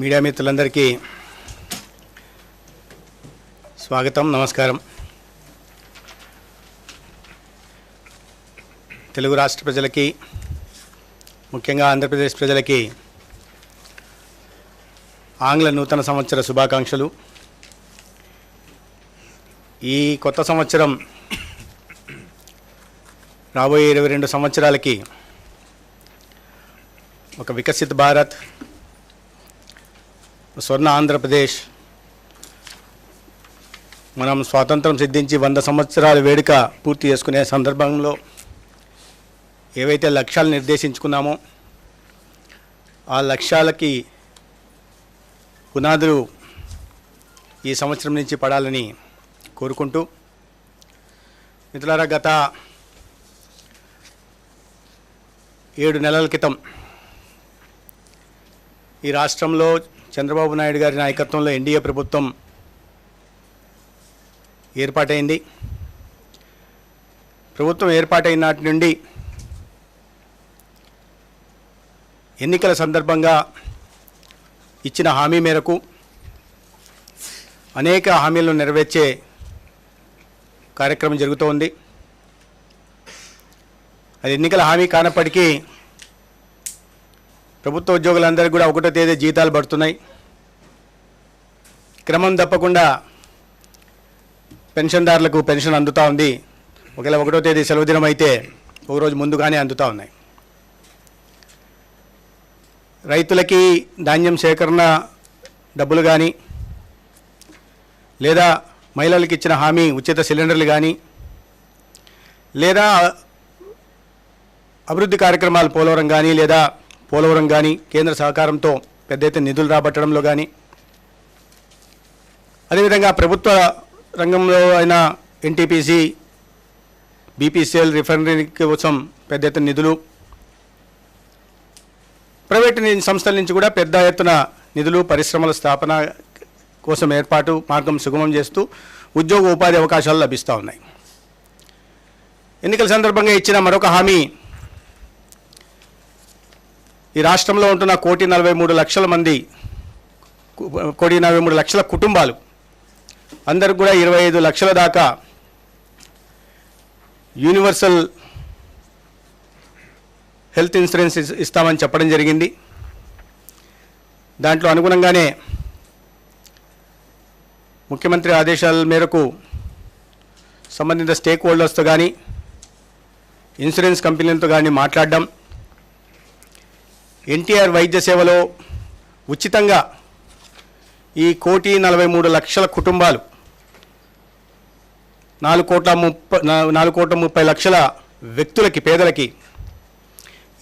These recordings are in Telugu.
మీడియా మిత్రులందరికీ స్వాగతం, నమస్కారం. తెలుగు రాష్ట్ర ప్రజలకి, ముఖ్యంగా ఆంధ్రప్రదేశ్ ప్రజలకి ఆంగ్ల నూతన సంవత్సర శుభాకాంక్షలు. ఈ కొత్త సంవత్సరం రాబోయే 22 సంవత్సరాలకి ఒక వికసిత భారత్, స్వర్ణ ఆంధ్రప్రదేశ్, మనం స్వాతంత్రం సిద్ధించి 100 సంవత్సరాల వేడుక పూర్తి చేసుకునే సందర్భంలో ఏవైతే లక్ష్యాలు నిర్దేశించుకున్నామో ఆ లక్ష్యాలకి పునాదులు ఈ సంవత్సరం నుంచి పడాలని కోరుకుంటూ, మిత్రులారా, గత 7 నెలల క్రితం ఈ రాష్ట్రంలో చంద్రబాబు నాయుడు గారి నాయకత్వంలో ఎన్డీఏ ప్రభుత్వం ఏర్పాటైంది. ప్రభుత్వం ఏర్పాటైన నాటి నుండి ఎన్నికల సందర్భంగా ఇచ్చిన హామీ మేరకు అనేక హామీలను నెరవేర్చే కార్యక్రమం జరుగుతోంది. అది ఎన్నికల హామీ కానప్పటికీ ప్రభుత్వ ఉద్యోగులందరికీ కూడా 1వ తేదీ జీతాలు పడుతున్నాయి. క్రమం తప్పకుండా పెన్షన్దారులకు పెన్షన్ అందుతూ ఉంది. ఒకవేళ 1వ తేదీ సెలవు దినం అయితే ఒక రోజు ముందుగానే అందుతూ ఉన్నాయి. రైతులకి ధాన్యం సేకరణ డబ్బులు కానీ, లేదా మహిళలకు ఇచ్చిన హామీ ఉచిత సిలిండర్లు కానీ, లేదా అభివృద్ధి కార్యక్రమాలు పోలవరం కానీ కేంద్ర సహకారంతో పెద్ద ఎత్తున నిధులు రాబట్టడంలో కానీ, అదేవిధంగా ప్రభుత్వ రంగంలో అయిన ఎన్టీపీసీ, బీపీసీఎల్ రిఫైనరీ కోసం పెద్ద ఎత్తున నిధులు, ప్రైవేటు సంస్థల నుంచి కూడా పెద్ద ఎత్తున నిధులు, పరిశ్రమల స్థాపన కోసం ఏర్పాటు మార్గం సుగమం చేస్తూ ఉద్యోగ ఉపాధి అవకాశాలు లభిస్తూ ఉన్నాయి. ఎన్నికల సందర్భంగా ఇచ్చిన మరొక హామీ, ఈ రాష్ట్రంలో ఉంటున్న 1,43,00,000 మంది, 1,43,00,000 కుటుంబాలు అందరికి కూడా 25 లక్షల దాకా యూనివర్సల్ హెల్త్ ఇన్సూరెన్స్ ఇస్తామని చెప్పడం జరిగింది. దాంట్లో అనుగుణంగానే ముఖ్యమంత్రి ఆదేశాల మేరకు సంబంధిత స్టేక్ హోల్డర్స్తో కానీ, ఇన్సూరెన్స్ కంపెనీలతో కానీ మాట్లాడడం, ఎన్టీఆర్ వైద్య సేవలో ఉచితంగా ఈ 1,43,00,000 కుటుంబాలు, 4,30,00,000 వ్యక్తులకి, పేదలకి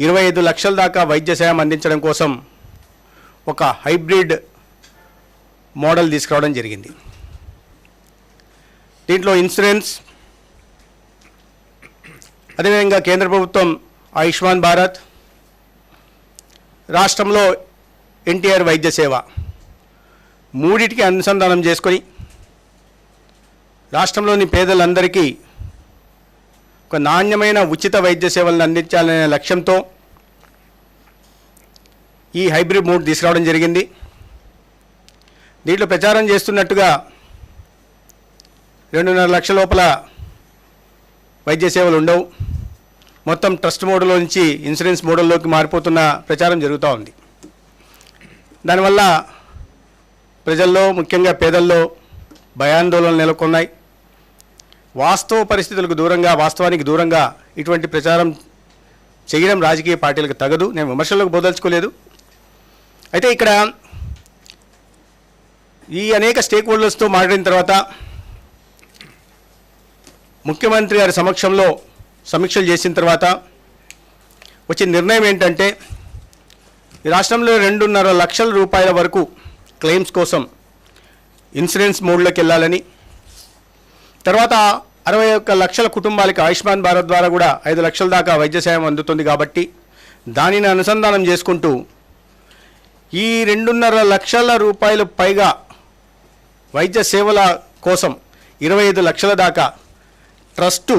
25 లక్షల దాకా వైద్య సేవ అందించడం కోసం ఒక హైబ్రిడ్ మోడల్ తీసుకురావడం జరిగింది. దీంట్లో ఇన్సూరెన్స్, అదేవిధంగా కేంద్ర ప్రభుత్వం ఆయుష్మాన్ భారత్, రాష్ట్రంలో ఎన్టీఆర్ వైద్య సేవ మూడింటికి అనుసంధానం చేసుకొని రాష్ట్రంలోని పేదలందరికీ ఒక నాణ్యమైన ఉచిత వైద్య సేవలను అందించాలనే లక్ష్యంతో ఈ హైబ్రిడ్ మోడ్ తీసుకురావడం జరిగింది. దీంట్లో ప్రచారం చేస్తున్నట్టుగా 2.5 లక్షల లోపల వైద్య సేవలు ఉండవు, మొత్తం ట్రస్ట్ మోడల్లో నుంచి ఇన్సూరెన్స్ మోడల్లోకి మారిపోతున్న ప్రచారం జరుగుతూ ఉంది. దానివల్ల ప్రజల్లో, ముఖ్యంగా పేదల్లో భయాందోళనలు నెలకొన్నాయి. వాస్తవ పరిస్థితులకు దూరంగా, వాస్తవానికి దూరంగా ఇటువంటి ప్రచారం చేయడం రాజకీయ పార్టీలకు తగదు. నేను విమర్శలకు బోదలుచుకోలేదు. అయితే ఇక్కడ ఈ అనేక స్టేక్ హోల్డర్స్తో మాట్లాడిన తర్వాత ముఖ్యమంత్రి గారి సమక్షంలో సమీక్షలు చేసిన తర్వాత వచ్చిన నిర్ణయం ఏంటంటే, ఈ రాష్ట్రంలో 2.5 లక్షల రూపాయల వరకు క్లెయిమ్స్ కోసం ఇన్సూరెన్స్ మోడ్లోకి వెళ్ళాలని, తర్వాత 61 లక్షల కుటుంబాలకి ఆయుష్మాన్ భారత్ ద్వారా కూడా 5 లక్షల దాకా వైద్య సాయం అందుతుంది. కాబట్టి దానిని అనుసంధానం చేసుకుంటూ ఈ 2.5 లక్షల రూపాయలు పైగా వైద్య సేవల కోసం 25 లక్షల దాకా ట్రస్టు,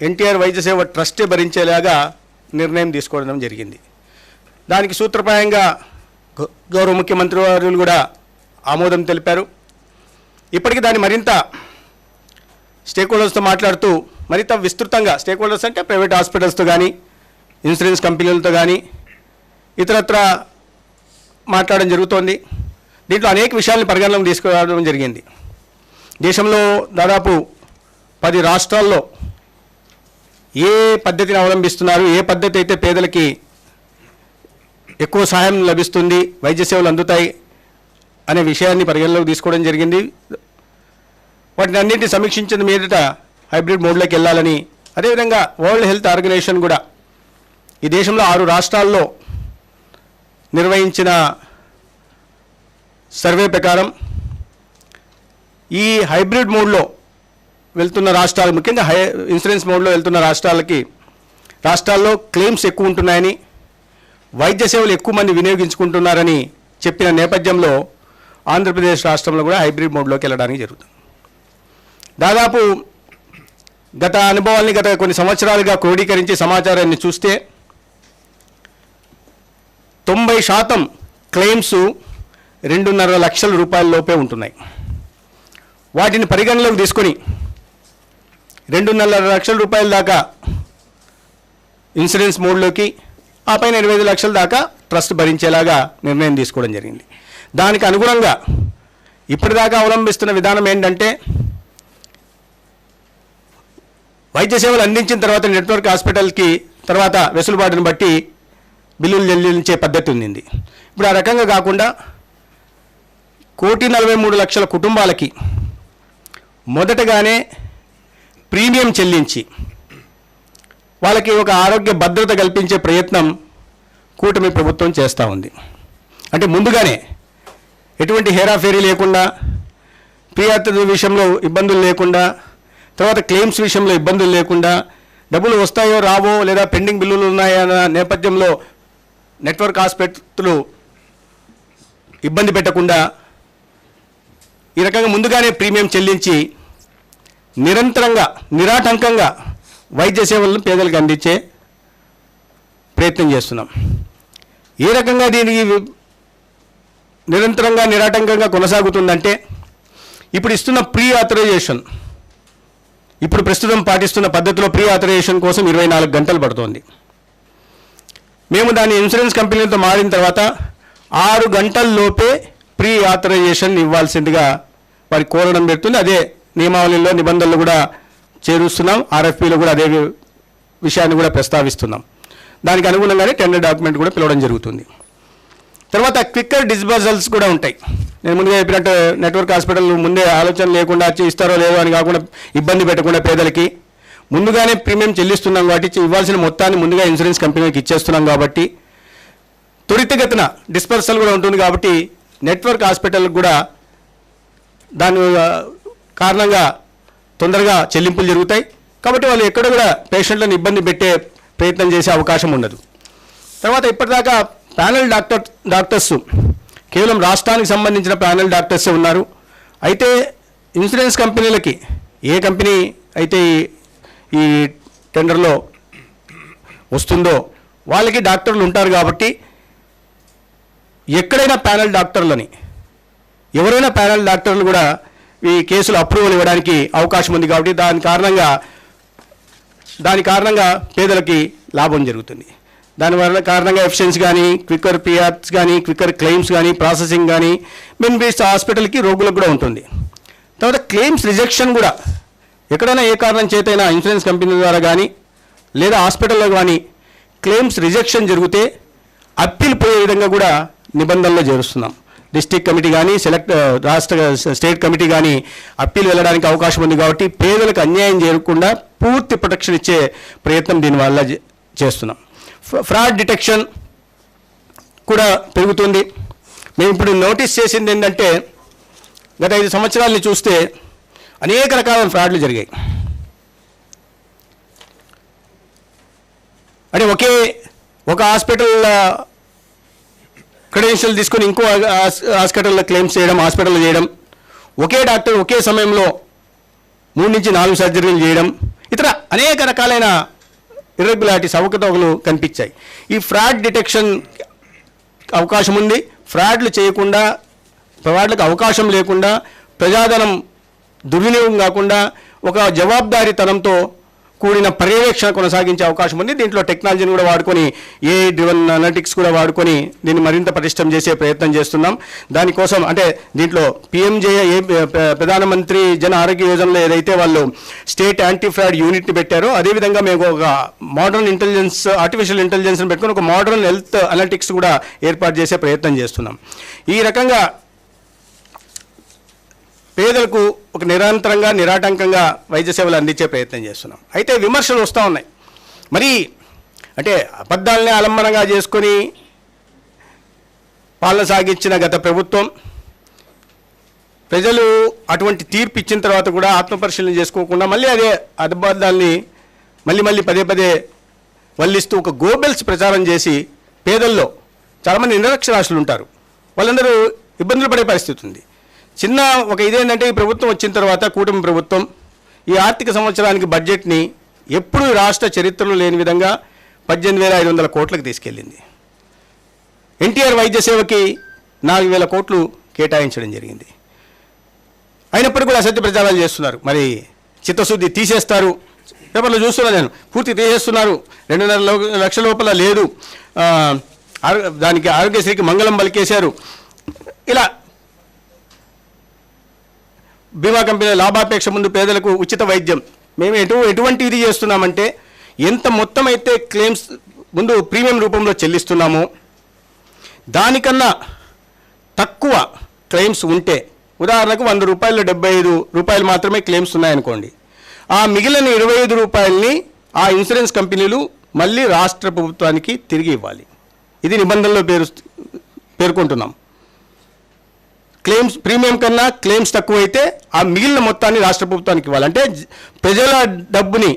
ఎన్టీఆర్ వైద్య సేవ ట్రస్టే భరించేలాగా నిర్ణయం తీసుకోవడం జరిగింది. దానికి సూత్రప్రాయంగా గౌరవ ముఖ్యమంత్రి వారు కూడా ఆమోదం తెలిపారు. ఇప్పటికీ దాన్ని మరింత స్టేక్ హోల్డర్స్తో మాట్లాడుతూ మరింత విస్తృతంగా, స్టేక్ హోల్డర్స్ అంటే ప్రైవేట్ హాస్పిటల్స్తో కానీ ఇన్సూరెన్స్ కంపెనీలతో కానీ ఇతరత్ర మాట్లాడడం జరుగుతోంది. దీంట్లో అనేక విషయాలను పరిగణలోకి తీసుకురావడం జరిగింది. దేశంలో దాదాపు 10 రాష్ట్రాల్లో ఏ పద్ధతిని అవలంబిస్తున్నారు, ఏ పద్ధతి అయితే పేదలకి ఎక్కువ సహాయం లభిస్తుంది, వైద్య సేవలు అందుతాయి అనే విషయాన్ని పరిగణలోకి తీసుకోవడం జరిగింది. వాటిని అన్నింటినీ సమీక్షించిన మీదట హైబ్రిడ్ మోడ్లోకి వెళ్ళాలని, అదేవిధంగా వరల్డ్ హెల్త్ ఆర్గనైజేషన్ కూడా ఈ దేశంలో 6 రాష్ట్రాల్లో నిర్వహించిన సర్వే ప్రకారం ఈ హైబ్రిడ్ మోడ్లో వెళ్తున్న రాష్ట్రాలు, ముఖ్యంగా ఇన్సూరెన్స్ మోడ్లో వెళ్తున్న రాష్ట్రాల్లో క్లెయిమ్స్ ఎక్కువ ఉంటున్నాయని, వైద్య సేవలు ఎక్కువ మంది వినియోగించుకుంటున్నారని చెప్పిన నేపథ్యంలో ఆంధ్రప్రదేశ్ రాష్ట్రంలో కూడా హైబ్రిడ్ మోడ్లోకి వెళ్ళడానికి జరుగుతుంది. దాదాపు గత అనుభవాల్ని గత కొన్ని సంవత్సరాలుగా క్రోడీకరించి సమాచారాన్ని చూస్తే 90% క్లెయిమ్స్ 2.5 లక్షల రూపాయల లోపే ఉంటున్నాయి. వాటిని పరిగణలోకి తీసుకొని 2.5 లక్షల రూపాయల దాకా ఇన్సూరెన్స్ మోడ్లోకి, ఆ పైన 25 లక్షల దాకా ట్రస్ట్ భరించేలాగా నిర్ణయం తీసుకోవడం జరిగింది. దానికి అనుగుణంగా ఇప్పటిదాకా అవలంబిస్తున్న విధానం ఏంటంటే, వైద్య సేవలు అందించిన తర్వాత నెట్వర్క్ హాస్పిటల్కి తర్వాత వెసులుబాటును బట్టి బిల్లులు చెల్లించే పద్ధతి ఉంది. ఇప్పుడు ఆ రకంగా కాకుండా 1,43,00,000 కుటుంబాలకి మొదటగానే ప్రీమియం చెల్లించి వాళ్ళకి ఒక ఆరోగ్య భద్రత కల్పించే ప్రయత్నం కూటమి ప్రభుత్వం చేస్తూ ఉంది. అంటే ముందుగానే ఎటువంటి హేరాఫేరీ లేకుండా, ప్రియాత్ర విషయంలో ఇబ్బందులు లేకుండా, తర్వాత క్లెయిమ్స్ విషయంలో ఇబ్బందులు లేకుండా, డబ్బులు వస్తాయో రావో లేదా పెండింగ్ బిల్లులు ఉన్నాయన్న నేపథ్యంలో నెట్వర్క్ హాస్పిటల్ ఇబ్బంది పెట్టకుండా ఈ రకంగా ముందుగానే ప్రీమియం చెల్లించి నిరంతరంగా నిరాటంకంగా వైద్య సేవలను పేదలకు అందించే ప్రయత్నం చేస్తున్నాం. ఏ రకంగా దీనికి నిరంతరంగా నిరాటంకంగా కొనసాగుతుందంటే, ఇప్పుడు ఇస్తున్న ప్రీ ఆథరైజేషన్, ఇప్పుడు ప్రస్తుతం పాటిస్తున్న పద్ధతిలో ప్రీ ఆథరైజేషన్ కోసం 24 గంటలు పడుతోంది. మేము దాన్ని ఇన్సూరెన్స్ కంపెనీలతో మారిన తర్వాత 6 గంటల్లోపే ప్రీ ఆథరైజేషన్ ఇవ్వాల్సిందిగా వారికి కోరడం పెడుతుంది. అదే నియమావళిలో నిబంధనలు కూడా చేరుస్తున్నాం. RFPలో కూడా అదే విషయాన్ని కూడా ప్రస్తావిస్తున్నాం. దానికి అనుగుణంగానే టెండర్ డాక్యుమెంట్ కూడా పిలవడం జరుగుతుంది. తర్వాత క్విక్కర్ డిస్బర్సల్స్ కూడా ఉంటాయి. నేను ముందుగా చెప్పినట్టు నెట్వర్క్ హాస్పిటల్ ముందే ఆలోచన లేకుండా ఇస్తారో లేదో అని కాకుండా ఇబ్బంది పెట్టకుండా పేదలకి ముందుగానే ప్రీమియం చెల్లిస్తున్నాం కాబట్టి ఇవ్వాల్సిన మొత్తాన్ని ముందుగా ఇన్సూరెన్స్ కంపెనీకి ఇచ్చేస్తున్నాం కాబట్టి త్వరితగతిన డిస్పర్సల్ కూడా ఉంటుంది. కాబట్టి నెట్వర్క్ హాస్పిటల్కి కూడా దాని కారణంగా తొందరగా చెల్లింపులు జరుగుతాయి. కాబట్టి వాళ్ళు ఎక్కడ కూడా పేషెంట్లను ఇబ్బంది పెట్టే ప్రయత్నం చేసే అవకాశం ఉండదు. తర్వాత ఇప్పటిదాకా ప్యానల్ డాక్టర్స్ కేవలం రాష్ట్రానికి సంబంధించిన ప్యానల్ డాక్టర్సే ఉన్నారు. అయితే ఇన్సూరెన్స్ కంపెనీలకి ఏ కంపెనీ అయితే ఈ టెండర్లో వస్తుందో వాళ్ళకి డాక్టర్లు ఉంటారు. కాబట్టి ఎక్కడైనా ప్యానల్ డాక్టర్లని, ఎవరైనా ప్యానల్ డాక్టర్లు కూడా ఈ కేసులు అప్రూవల్ ఇవ్వడానికి అవకాశం ఉంది. కాబట్టి దాని కారణంగా పేదలకి లాభం జరుగుతుంది. దానివల్ల కారణంగా ఎఫిషియన్సీ కానీ, క్విక్కర్ పిఆర్స్ కానీ, క్విక్కర్ క్లెయిమ్స్ కానీ, ప్రాసెసింగ్ కానీ మెయిన్ బేస్డ్ హాస్పిటల్కి రోగులకు కూడా ఉంటుంది. తర్వాత క్లెయిమ్స్ రిజెక్షన్ కూడా ఎక్కడైనా ఏ కారణం చేతైనా ఇన్సూరెన్స్ కంపెనీ ద్వారా కానీ లేదా హాస్పిటల్లో కానీ క్లెయిమ్స్ రిజెక్షన్ జరిగితే అప్పీల్ పోయే విధంగా కూడా నిబంధనలు చేరుస్తున్నాం. డిస్ట్రిక్ట్ కమిటీ కానీ స్టేట్ కమిటీ కానీ అప్పీల్ వెళ్ళడానికి అవకాశం ఉంది. కాబట్టి పేదలకు అన్యాయం చేయకుండా పూర్తి ప్రొటెక్షన్ ఇచ్చే ప్రయత్నం దీనివల్ల చేస్తున్నాం. ఫ్రాడ్ డిటెక్షన్ కూడా పెరుగుతుంది. మేము ఇప్పుడు నోటీస్ చేసింది ఏంటంటే, గత 5 సంవత్సరాలని చూస్తే అనేక రకాల ఫ్రాడ్లు జరిగాయి. అంటే ఒక హాస్పిటల్ క్రెడెన్షియల్ తీసుకొని ఇంకో హాస్పిటల్లో క్లెయిమ్స్ చేయడం, హాస్పిటల్లో చేయడం, ఒకే డాక్టర్ ఒకే సమయంలో 3 నుంచి 4 సర్జరీలు చేయడం, ఇతర అనేక రకాలైన ఇర్రెగ్యులారిటీస్, అవకతవకలు కనిపించాయి. ఈ ఫ్రాడ్ డిటెక్షన్ అవకాశం ఉంది. ఫ్రాడ్లు చేయకుండా, ఫ్రాడ్లకు అవకాశం లేకుండా, ప్రజాధనం దుర్వినియోగం కాకుండా ఒక జవాబుదారీతనంతో కూడిన పర్యవేక్షణ కొనసాగించే అవకాశం ఉంది. దీంట్లో టెక్నాలజీని కూడా వాడుకొని, ఏఐ డ్రివన్ అనలిటిక్స్ కూడా వాడుకొని దీన్ని మరింత పటిష్టం చేసే ప్రయత్నం చేస్తున్నాం. దానికోసం అంటే దీంట్లో పిఎంజేఏ ప్రధానమంత్రి జన ఆరోగ్య యోజనలో ఏదైతే వాళ్ళు స్టేట్ యాంటీ ఫ్రాడ్ యూనిట్ని పెట్టారో, అదేవిధంగా మేము ఒక మోడర్న్ ఇంటెలిజెన్స్, ఆర్టిఫిషియల్ ఇంటెలిజెన్స్ని పెట్టుకొని ఒక మోడర్న్ హెల్త్ అనలిటిక్స్ కూడా ఏర్పాటు చేసే ప్రయత్నం చేస్తున్నాం. ఈ రకంగా పేదలకు ఒక నిరంతరంగా నిరాటంకంగా వైద్య సేవలు అందించే ప్రయత్నం చేస్తున్నాం. అయితే విమర్శలు వస్తూ ఉన్నాయి. మరి అంటే అబద్ధాలనే ఆలంబనగా చేసుకొని పాలన సాగించిన గత ప్రభుత్వం ప్రజలు అటువంటి తీర్పు ఇచ్చిన తర్వాత కూడా ఆత్మపరిశీలన చేసుకోకుండా మళ్ళీ అదే అబద్ధాల్ని మళ్ళీ పదే వల్లిస్తూ ఒక గోబెల్స్ ప్రచారం చేసి పేదల్లో చాలామంది నిరక్షరాస్యులు ఉంటారు, వాళ్ళందరూ ఇబ్బందులు పడే పరిస్థితి ఉంది. చిన్న ఒక ఇదేంటంటే ఈ ప్రభుత్వం వచ్చిన తర్వాత, కూటమి ప్రభుత్వం ఈ ఆర్థిక సంవత్సరానికి బడ్జెట్ని ఎప్పుడూ రాష్ట్ర చరిత్రలో లేని విధంగా 18,500 కోట్లకు తీసుకెళ్ళింది. ఎన్టీఆర్ వైద్య సేవకి 4,000 కోట్లు కేటాయించడం జరిగింది. అయినప్పటికీ కూడా అసత్య ప్రచారాలు చేస్తున్నారు. మరి చిత్తశుద్ధి తీసేస్తారు, పేపర్లో చూస్తున్నా నేను, పూర్తి తీసేస్తున్నారు, 2.5 లక్షల లోపల లేదు, దానికి ఆరోగ్యశ్రీకి మంగళం పలికేశారు. ఇలా బీమా కంపెనీ లాభాపేక్ష ముందు పేదలకు ఉచిత వైద్యం, మేము ఎటువంటి ఇది చేస్తున్నామంటే ఎంత మొత్తం అయితే క్లెయిమ్స్ ముందు ప్రీమియం రూపంలో చెల్లిస్తున్నామో దానికన్నా తక్కువ క్లెయిమ్స్ ఉంటే, ఉదాహరణకు 100 రూపాయలు 75 రూపాయలు మాత్రమే క్లెయిమ్స్ ఉన్నాయనుకోండి, ఆ మిగిలిన 25 రూపాయలని ఆ ఇన్సూరెన్స్ కంపెనీలు మళ్ళీ రాష్ట్ర ప్రభుత్వానికి తిరిగి ఇవ్వాలి. ఇది నిబంధనలో పేర్కొంటున్నాం. క్లెయిమ్స్ ప్రీమియం కన్నా క్లెయిమ్స్ తక్కువైతే ఆ మిగిలిన మొత్తాన్ని రాష్ట్ర ప్రభుత్వానికి ఇవ్వాలి. అంటే ప్రజల డబ్బుని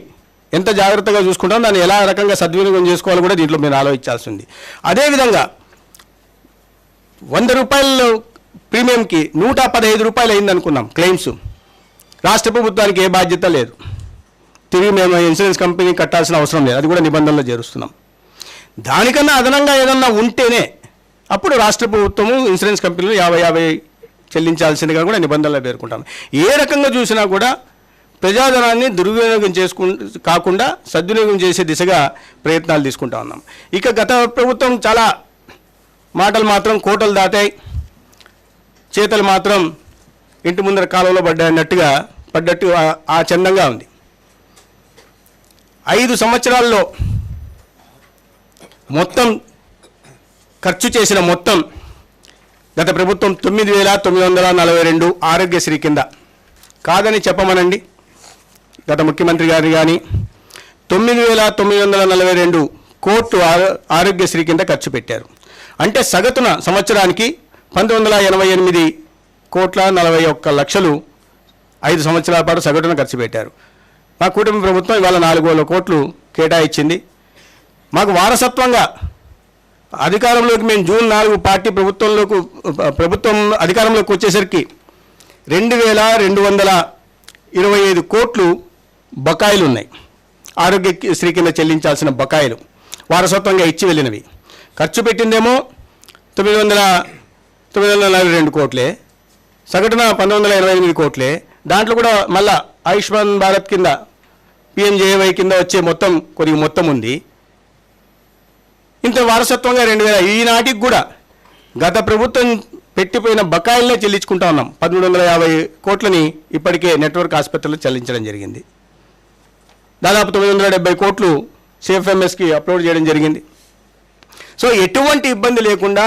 ఎంత జాగ్రత్తగా చూసుకుంటాం, దాన్ని ఎలా రకంగా సద్వినియోగం చేసుకోవాలో కూడా దీంట్లో మీరు ఆలోచించాల్సి ఉంది. అదేవిధంగా 100 రూపాయల ప్రీమియంకి 115 రూపాయలు అయిందనుకున్నాం క్లెయిమ్స్, రాష్ట్ర ప్రభుత్వానికి ఏ బాధ్యత లేదు, తిరిగి మేము ఇన్సూరెన్స్ కంపెనీ కట్టాల్సిన అవసరం లేదు, అది కూడా నిబంధనలో చేరుస్తున్నాం. దానికన్నా అదనంగా ఏదన్నా ఉంటేనే అప్పుడు రాష్ట్ర ప్రభుత్వము ఇన్సూరెన్స్ కంపెనీలు 50-50 చెల్లించాల్సిందిగా కూడా నిబంధనలు పేర్కొంటాను. ఏ రకంగా చూసినా కూడా ప్రజాధనాన్ని దుర్వినియోగం కాకుండా సద్వినియోగం చేసే దిశగా ప్రయత్నాలు తీసుకుంటా ఉన్నాం. ఇక గత ప్రభుత్వం చాలా మాటలు మాత్రం కోటలు దాటాయి, చేతలు మాత్రం ఇంటి ముందర కాలంలో పడ్డట్టు ఆ చందంగా ఉంది. 5 సంవత్సరాల్లో మొత్తం ఖర్చు చేసిన మొత్తం గత ప్రభుత్వం 9,942 ఆరోగ్యశ్రీ కింద, కాదని చెప్పమనండి గత ముఖ్యమంత్రి గారు కానీ, 9,942 కోట్లు ఆరోగ్యశ్రీ కింద ఖర్చు పెట్టారు. అంటే సగటున సంవత్సరానికి 1,988 కోట్ల 41 లక్షలు 5 సంవత్సరాల పాటు సగటున ఖర్చు పెట్టారు. మా కూటమి ప్రభుత్వం ఇవాళ 4,000 కోట్లు కేటాయించింది. మాకు వారసత్వంగా అధికారంలోకి మేము జూన్ 4 పార్టీ ప్రభుత్వం అధికారంలోకి వచ్చేసరికి 2,225 కోట్లు బకాయిలు ఉన్నాయి. ఆరోగ్యశ్రీ కింద చెల్లించాల్సిన బకాయిలు వారసత్వంగా ఇచ్చి వెళ్ళినవి. ఖర్చు పెట్టిందేమో 942 కోట్లే, సగటున 1,988 కోట్లే. దాంట్లో కూడా మళ్ళా ఆయుష్మాన్ భారత్ కింద పిఎంజేవై కింద వచ్చే కొద్దిగా మొత్తం ఉంది. ఇంత వారసత్వంగా 2,000 ఈనాటికి కూడా గత ప్రభుత్వం పెట్టిపోయిన బకాయిలనే చెల్లించుకుంటా ఉన్నాం. 1,350 కోట్లని ఇప్పటికే నెట్వర్క్ ఆసుపత్రులు చెల్లించడం జరిగింది. దాదాపు 970 కోట్లు సిఎఫ్ఎంఎస్కి అప్లోడ్ చేయడం జరిగింది. సో ఎటువంటి ఇబ్బంది లేకుండా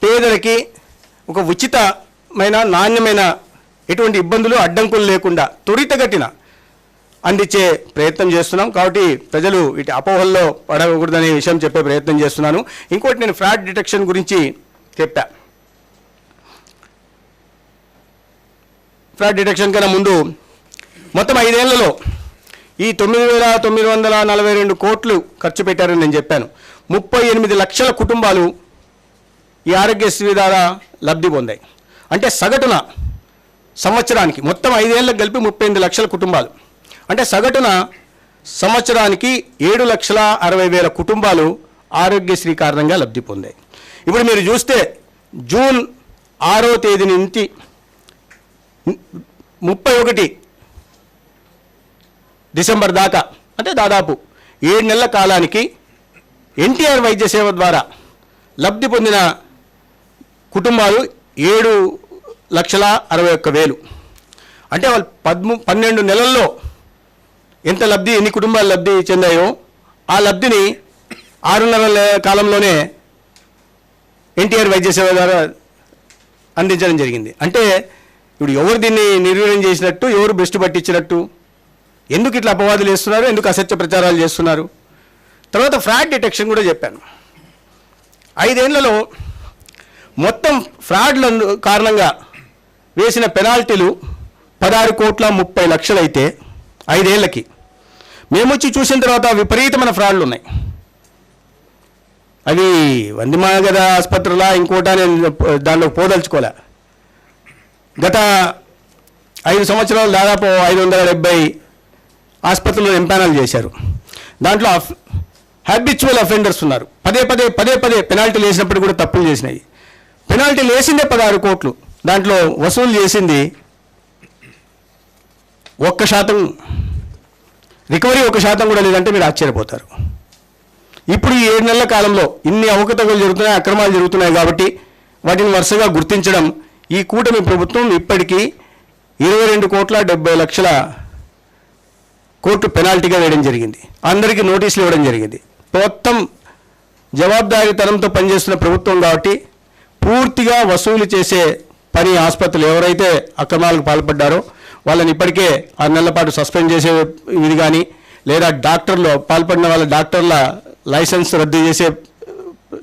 పేదలకి ఒక ఉచితమైన నాణ్యమైన ఎటువంటి ఇబ్బందులు అడ్డంకులు లేకుండా త్వరితగతిన అందించే ప్రయత్నం చేస్తున్నాం. కాబట్టి ప్రజలు ఇటు అపోహల్లో పడకూడదనే విషయం చెప్పే ప్రయత్నం చేస్తున్నాను. ఇంకోటి నేను ఫ్రాడ్ డిటెక్షన్ గురించి చెప్పా. ఫ్రాడ్ డిటెక్షన్ కన్నా ముందు మొత్తం 5 ఏళ్లలో ఈ 9,942 కోట్లు ఖర్చు పెట్టారని నేను చెప్పాను. 38 లక్షల కుటుంబాలు ఈ ఆరోగ్యశ్రీ ద్వారా లబ్ధి పొందాయి. అంటే సగటున సంవత్సరానికి మొత్తం 5 ఏళ్ళకి కలిపి 38 లక్షల కుటుంబాలు, అంటే సగటున సంవత్సరానికి 7,60,60,000 కుటుంబాలు ఆరోగ్యశ్రీ కారణంగా లబ్ధి పొందాయి. ఇప్పుడు మీరు చూస్తే జూన్ 6వ తేదీ నుంచి 31 డిసెంబర్ దాకా అంటే దాదాపు 7 నెలల కాలానికి ఎన్టీఆర్ వైద్య సేవ ద్వారా లబ్ధి పొందిన కుటుంబాలు 7,61,000. అంటే వాళ్ళు 12 నెలల్లో ఎన్ని కుటుంబాలు లబ్ధి చెందాయో ఆ లబ్ధిని 6.5 నెలల కాలంలోనే ఎన్టీఆర్ వైద్య సేవ ద్వారా అందించడం జరిగింది. అంటే ఇప్పుడు ఎవరు దీన్ని నిర్వీర్యం చేసినట్టు, ఎవరు బెస్ట్ పట్టించినట్టు, ఎందుకు ఇట్లా అపవాదులు వేస్తున్నారు, ఎందుకు అసత్య ప్రచారాలు చేస్తున్నారు? తర్వాత ఫ్రాడ్ డిటెక్షన్ కూడా చెప్పాను. 5 ఏళ్లలో మొత్తం ఫ్రాడ్ల కారణంగా వేసిన పెనాల్టీలు 16,30,00,000 అయితే 5 ఏళ్ళకి మేము వచ్చి చూసిన తర్వాత విపరీతమైన ఫ్రాడ్లు ఉన్నాయి. అవి వందిమాగద ఆసుపత్రులా ఇంకోటా నేను దానిలో పోదలుచుకోలే. గత 5 సంవత్సరాలు దాదాపు 570 ఆసుపత్రుల్లో ఎంపానల్ చేశారు. దాంట్లో హ్యాబిచువల్ అఫెండర్స్ ఉన్నారు. పదే పదే పెనాల్టీలు వేసినప్పుడు కూడా తప్పులు చేసినాయి. పెనాల్టీలు వేసిందే 16 కోట్లు, దాంట్లో వసూలు చేసింది 1%, రికవరీ 1% కూడా లేదంటే మీరు ఆశ్చర్యపోతారు. ఇప్పుడు ఈ 7 నెలల కాలంలో ఇన్ని అవకతవకలు జరుగుతున్నాయి, అక్రమాలు జరుగుతున్నాయి కాబట్టి వాటిని వరుసగా గుర్తించడం ఈ కూటమి ప్రభుత్వం ఇప్పటికీ 22,70,00,000 పెనాల్టీగా వేయడం జరిగింది. అందరికీ నోటీసులు ఇవ్వడం జరిగింది. మొత్తం జవాబుదారీతనంతో పనిచేస్తున్న ప్రభుత్వం కాబట్టి పూర్తిగా వసూలు చేసే పని ఆసుపత్రులు ఎవరైతే అక్రమాలకు పాల్పడ్డారో వాళ్ళని ఇప్పటికే 6 నెలల పాటు సస్పెండ్ చేసే ఇది కానీ, లేదా డాక్టర్లు పాల్పడిన వాళ్ళ డాక్టర్ల లైసెన్స్ రద్దు చేసే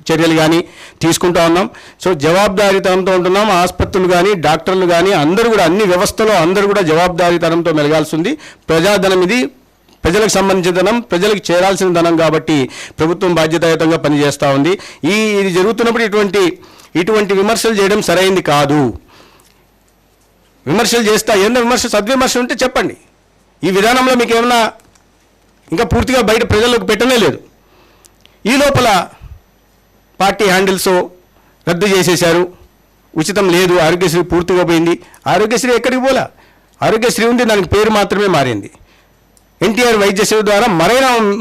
చర్యలు కానీ తీసుకుంటా ఉన్నాం. సో జవాబుదారీతనంతో ఉంటున్నాం. ఆసుపత్రులు కానీ, డాక్టర్లు కానీ అందరూ కూడా, అన్ని వ్యవస్థలో అందరూ కూడా జవాబుదారీతనంతో మెలగాల్సి ఉంది. ప్రజాధనం ఇది, ప్రజలకు సంబంధించిన ధనం, ప్రజలకు చేరాల్సిన ధనం కాబట్టి ప్రభుత్వం బాధ్యతాయుతంగా పనిచేస్తూ ఉంది. ఇది జరుగుతున్నప్పుడు ఇటువంటి విమర్శలు చేయడం సరైంది కాదు. విమర్శలు చేస్తా, ఏదైనా సద్విమర్శ ఉంటే చెప్పండి. ఈ విధానంలో మీకు ఏమన్నా ఇంకా పూర్తిగా బయట ప్రజలకు పెట్టనే లేదు. ఈ లోపల పార్టీ హ్యాండిల్స్ రద్దు చేసేశారు, ఉచితం లేదు, ఆరోగ్యశ్రీ పూర్తిగా పోయింది. ఆరోగ్యశ్రీ ఎక్కడికి పోలా, ఆరోగ్యశ్రీ ఉంది, దానికి పేరు మాత్రమే మారింది. ఎన్టీఆర్ వైద్య సేవ ద్వారా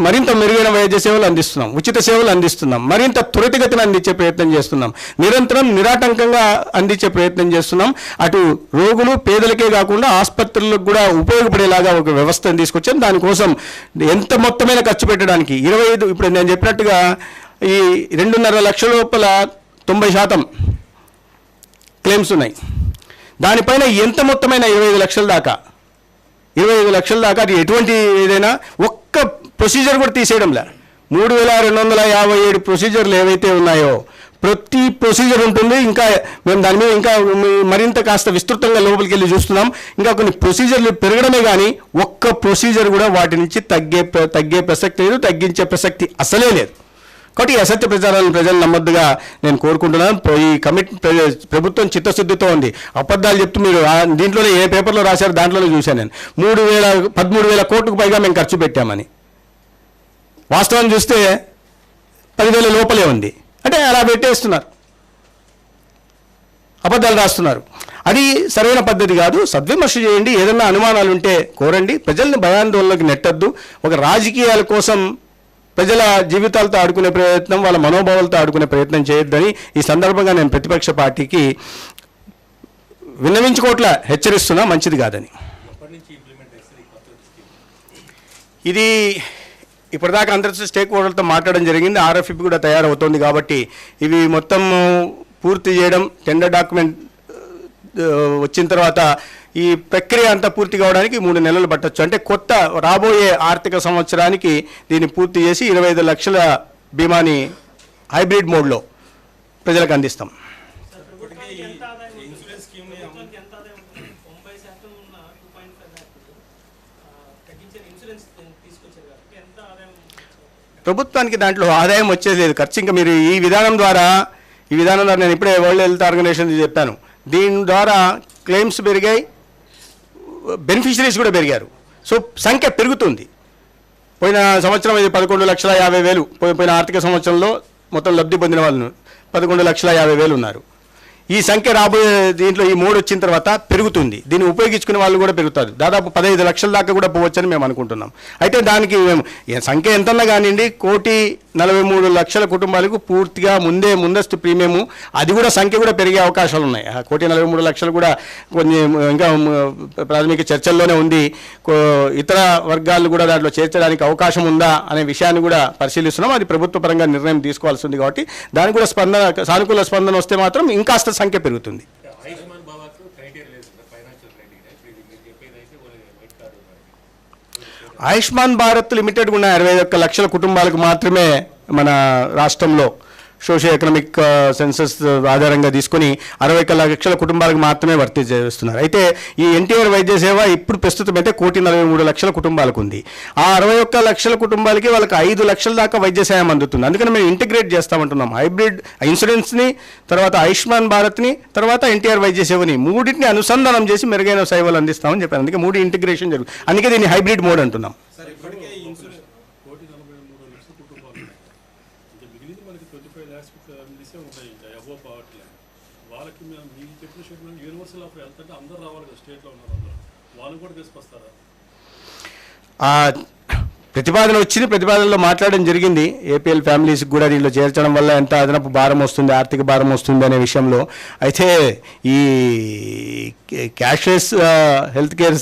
మరింత మెరుగైన వైద్య సేవలు అందిస్తున్నాం, ఉచిత సేవలు అందిస్తున్నాం, మరింత త్వరితగతిన అందించే ప్రయత్నం చేస్తున్నాం, నిరంతరం నిరాటంకంగా అందించే ప్రయత్నం చేస్తున్నాం. అటు రోగులు పేదలకే కాకుండా ఆసుపత్రులకు కూడా ఉపయోగపడేలాగా ఒక వ్యవస్థను తీసుకొచ్చాం. దానికోసం ఎంత మొత్తమైన ఖర్చు పెట్టడానికి 25, ఇప్పుడు నేను చెప్పినట్టుగా ఈ 2.5 లక్షల లోపల 90% క్లెయిమ్స్ ఉన్నాయి. దానిపైన ఎంత మొత్తమైన 25 లక్షల దాకా అది ఎటువంటి ఏదైనా ఒక్క ప్రొసీజర్ కూడా తీసేయడంలే. 3,257 ప్రొసీజర్లు ఏవైతే ఉన్నాయో ప్రతి ప్రొసీజర్ ఉంటుంది. ఇంకా మేము దాని మీద ఇంకా మరింత కాస్త విస్తృతంగా లోపలికి వెళ్ళి చూస్తున్నాం. ఇంకా కొన్ని ప్రొసీజర్లు పెరగడమే కానీ ఒక్క ప్రొసీజర్ కూడా వాటి నుంచి తగ్గే ప్రసక్తి లేదు, తగ్గించే ప్రసక్తి అసలే లేదు. కాబట్టి ఈ అసత్య ప్రచారాలను ప్రజలు నమ్మొద్దుగా నేను కోరుకుంటున్నాను. ఈ ప్రభుత్వం చిత్తశుద్ధితో ఉంది. అబద్ధాలు చెప్తూ మీరు దీంట్లోనే ఏ పేపర్లో రాశారు దాంట్లోనే చూశాను నేను. 13,000 కోట్లకు పైగా మేము ఖర్చు పెట్టామని. వాస్తవం చూస్తే 10,000 లోపలే ఉంది. అంటే అలా పెట్టేస్తున్నారు, అబద్ధాలు రాస్తున్నారు. అది సరైన పద్ధతి కాదు. సద్విమర్శ చేయండి, ఏదైనా అనుమానాలు ఉంటే కోరండి. ప్రజల్ని భయాందోళనకు నెట్టద్దు. ఒక రాజకీయాల కోసం ప్రజల జీవితాలతో ఆడుకునే ప్రయత్నం, వాళ్ళ మనోభావాలతో ఆడుకునే ప్రయత్నం చేయొద్దని ఈ సందర్భంగా నేను ప్రతిపక్ష పార్టీకి విన్నవించుకోవట్లా, హెచ్చరిస్తున్నా, మంచిది కాదని. ఇది ఇప్పటిదాకా అందరితో స్టేక్ హోల్డర్లతో మాట్లాడడం జరిగింది. RFP కూడా తయారవుతోంది కాబట్టి ఇవి మొత్తం పూర్తి చేయడం, టెండర్ డాక్యుమెంట్ వచ్చిన తర్వాత ఈ ప్రక్రియ అంతా పూర్తి కావడానికి 3 నెలలు పట్టొచ్చు. అంటే కొత్త రాబోయే ఆర్థిక సంవత్సరానికి దీన్ని పూర్తి చేసి 25 లక్షల బీమాని హైబ్రిడ్ మోడ్లో ప్రజలకు అందిస్తాం. ప్రభుత్వానికి దాంట్లో ఆదాయం వచ్చేది లేదు, ఖర్చు. ఇంకా మీరు ఈ విధానం ద్వారా నేను ఇప్పుడే వరల్డ్ హెల్త్ ఆర్గనైజేషన్ చెప్పాను, దీని ద్వారా క్లెయిమ్స్ పెరిగాయి, బెనిఫిషరీస్ కూడా పెరిగారు. సో సంఖ్య పెరుగుతుంది. పోయిన సంవత్సరం ఇది 11,50,000 పోయిన ఆర్థిక సంవత్సరంలో మొత్తం లబ్ధి పొందిన వాళ్ళు 11,50,000 ఉన్నారు. ఈ సంఖ్య రాబోయే దీంట్లో ఈ 3 వచ్చిన తర్వాత పెరుగుతుంది. దీన్ని ఉపయోగించుకునే వాళ్ళు కూడా పెరుగుతారు. దాదాపు 15 లక్షల దాకా కూడా పోవచ్చని మేము అనుకుంటున్నాం. అయితే దానికి మేము సంఖ్య ఎంతన్నా కానివ్వండి 1,43,00,000 కుటుంబాలకు పూర్తిగా ముందస్తు ప్రీమియము అది కూడా సంఖ్య కూడా పెరిగే అవకాశాలు ఉన్నాయి. 1,43,00,000 కూడా కొన్ని ఇంకా ప్రాథమిక చర్చల్లోనే ఉంది. ఇతర వర్గాలు కూడా దాంట్లో చేర్చడానికి అవకాశం ఉందా అనే విషయాన్ని కూడా పరిశీలిస్తున్నాం. అది ప్రభుత్వ పరంగా నిర్ణయం తీసుకోవాల్సి ఉంది కాబట్టి దానికి కూడా సానుకూల స్పందన వస్తే మాత్రం ఇంకాస్త సంఖ్య పెరుగుతుంది. ఆయుష్మాన్ భారత్ లిమిటెడ్ ఉన్న 21 లక్షల కుటుంబాలకు మాత్రమే మన రాష్ట్రంలో సోషియో ఎకనామిక్ సెన్సస్ ఆధారంగా తీసుకొని 61 లక్షల కుటుంబాలకు మాత్రమే వర్తి చేస్తున్నారు. అయితే ఈ ఎన్టీఆర్ వైద్య సేవ ఇప్పుడు ప్రస్తుతం అయితే 1,43,00,000 కుటుంబాలకు ఉంది. ఆ 61 లక్షల కుటుంబాలకి వాళ్ళకి 5 లక్షల దాకా వైద్య సేవం అందుతుంది. అందుకని మేము ఇంటిగ్రేట్ చేస్తామంటున్నాం. హైబ్రిడ్ ఇన్సూరెన్స్ని, తర్వాత ఆయుష్మాన్ భారత్ని, తర్వాత ఎన్టీఆర్ వైద్య సేవని మూడింటిని అనుసంధానం చేసి మెరుగైన సేవలు అందిస్తామని చెప్పాను. అందుకే 3 ఇంటిగ్రేషన్ జరుగుతుంది. అందుకే దీన్ని హైబ్రిడ్ మోడ్ అంటున్నాం. వాళ్ళకి మీకు చెప్పిన స్టేట్మెంట్ యూనివర్సల్ ఆఫ్ హెల్త్ అంటే అందరూ రావాలి కదా, స్టేట్లో ఉన్నారు వాళ్ళు కూడా తీసుకొస్తారా? ప్రతిపాదన వచ్చింది. ప్రతిపాదనలో మాట్లాడడం జరిగింది. ఏపీఎల్ ఫ్యామిలీస్కి కూడా దీంట్లో చేర్చడం వల్ల ఎంత అదనపు భారం వస్తుంది, ఆర్థిక భారం వస్తుంది అనే విషయంలో. అయితే ఈ క్యాష్లెస్ హెల్త్ కేర్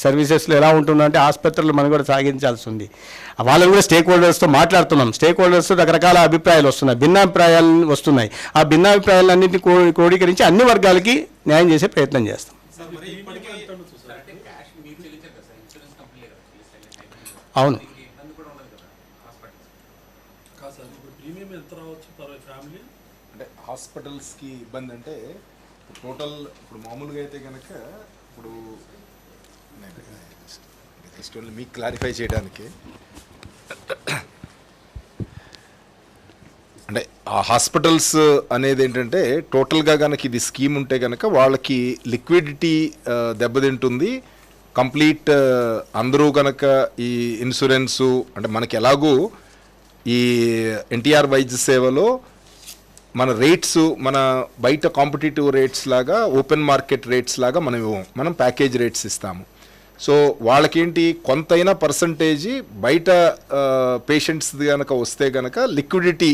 సర్వీసెస్లో ఎలా ఉంటుందంటే ఆసుపత్రులు మనం కూడా సాగించాల్సి ఉంది. వాళ్ళని కూడా స్టేక్ హోల్డర్స్తో మాట్లాడుతున్నాం. స్టేక్ హోల్డర్స్తో రకరకాల అభిప్రాయాలు వస్తున్నాయి, భిన్నాభిప్రాయాలు వస్తున్నాయి. ఆ భిన్నాభిప్రాయాలన్నింటినీ క్రోడీకరించి అన్ని వర్గాలకి న్యాయం చేసే ప్రయత్నం చేస్తాం. అవును. అంటే హాస్పిటల్స్కి ఇబ్బంది అంటే టోటల్ ఇప్పుడు మామూలుగా అయితే కనుక ఇప్పుడు జస్ట్ ఓన్లీ మీకు క్లారిఫై చేయడానికి అంటే ఆ హాస్పిటల్స్ అనేది ఏంటంటే టోటల్గా కనుక ఇది స్కీమ్ ఉంటే కనుక వాళ్ళకి లిక్విడిటీ దెబ్బతింటుంది. కంప్లీట్ అందరూ కనుక ఈ ఇన్సూరెన్సు అంటే మనకి ఎలాగూ ఈ ఎన్టీఆర్ వైద్య సేవలో మన రేట్స్ మన బయట కాంపిటేటివ్ రేట్స్ లాగా ఓపెన్ మార్కెట్ రేట్స్ లాగా మనం ప్యాకేజ్ రేట్స్ ఇస్తాము. సో వాళ్ళకేంటి కొంతైనా పర్సంటేజీ బయట పేషెంట్స్ది కనుక వస్తే కనుక లిక్విడిటీ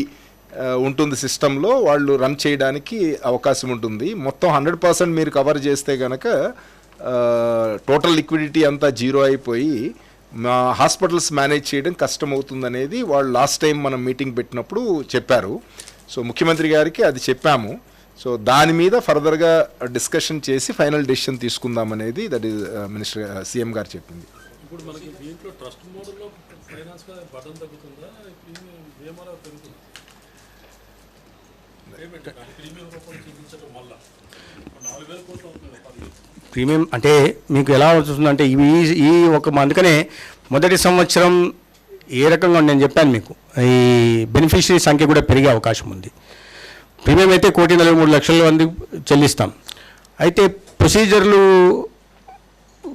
ఉంటుంది సిస్టంలో, వాళ్ళు రన్ చేయడానికి అవకాశం ఉంటుంది. మొత్తం 100% మీరు కవర్ చేస్తే కనుక టోటల్ లిక్విడిటీ అంతా జీరో అయిపోయి మా హాస్పిటల్స్ మేనేజ్ చేయడం కష్టమవుతుందనేది వాళ్ళు లాస్ట్ టైం మనం మీటింగ్ పెట్టినప్పుడు చెప్పారు. సో ముఖ్యమంత్రి గారికి అది చెప్పాము. సో దాని మీద ఫర్దర్గా డిస్కషన్ చేసి ఫైనల్ డెసిషన్ తీసుకుందామనేది దట్ ఈస్ మినిస్టర్ సీఎం గారు చెప్పింది. ఇప్పుడు మనకి దీంట్లో ట్రస్ట్ మోడల్లో ఫైనాన్స్ బటన్ తగ్గుతుందా, నియమాలు పెరుగుతుందా? ప్రీమియం రూపంలో చూపించడం వల్ల 4,000 కోట్లు అవుతుంది. ప్రీమియం అంటే మీకు ఎలా వస్తుందంటే ఈ ఒక అందుకనే మొదటి సంవత్సరం ఏ రకంగా నేను చెప్పాను మీకు, ఈ బెనిఫిషరీ సంఖ్య కూడా పెరిగే అవకాశం ఉంది. ప్రీమియం అయితే 1,43,00,000 మంది చెల్లిస్తాం. అయితే ప్రొసీజర్లు